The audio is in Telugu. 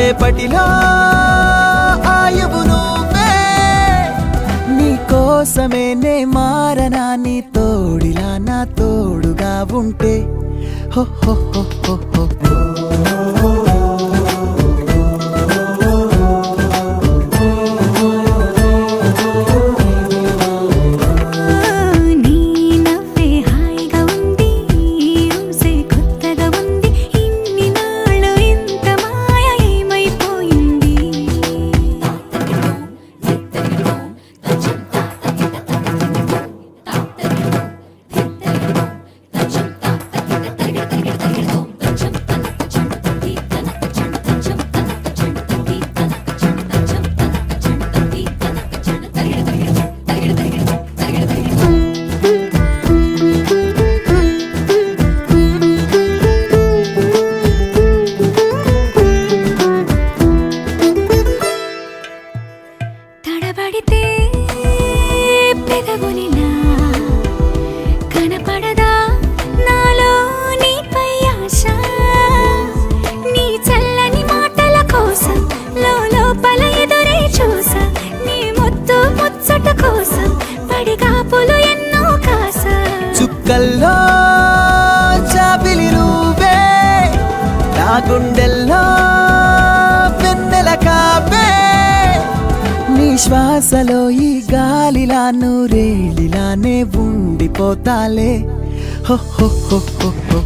రేపటిలో ఆయువు నువ్వే నీ కోసమే నే మారనా నీ తోడిలా నా తోడుగా ఉంటే హో హో హో హో హో తడబడితే పెదవులిలా కనపడదా నాలో నీపై ఆశ నీ చల్లని మాటల కోసం లోపల ఎదురే చూసా నీ ముద్దు ముచ్చట కోసం పడిగాపులు ఎన్నో కాసా చుక్కల్లో చాపిలి నువ్వే నా గుండెల్లో వెన్నెల కాపే నీ శ్వాసలో ఈ గాలిలా నూరేలిలానే ఉండిపోతాలే హో హో హో హో హో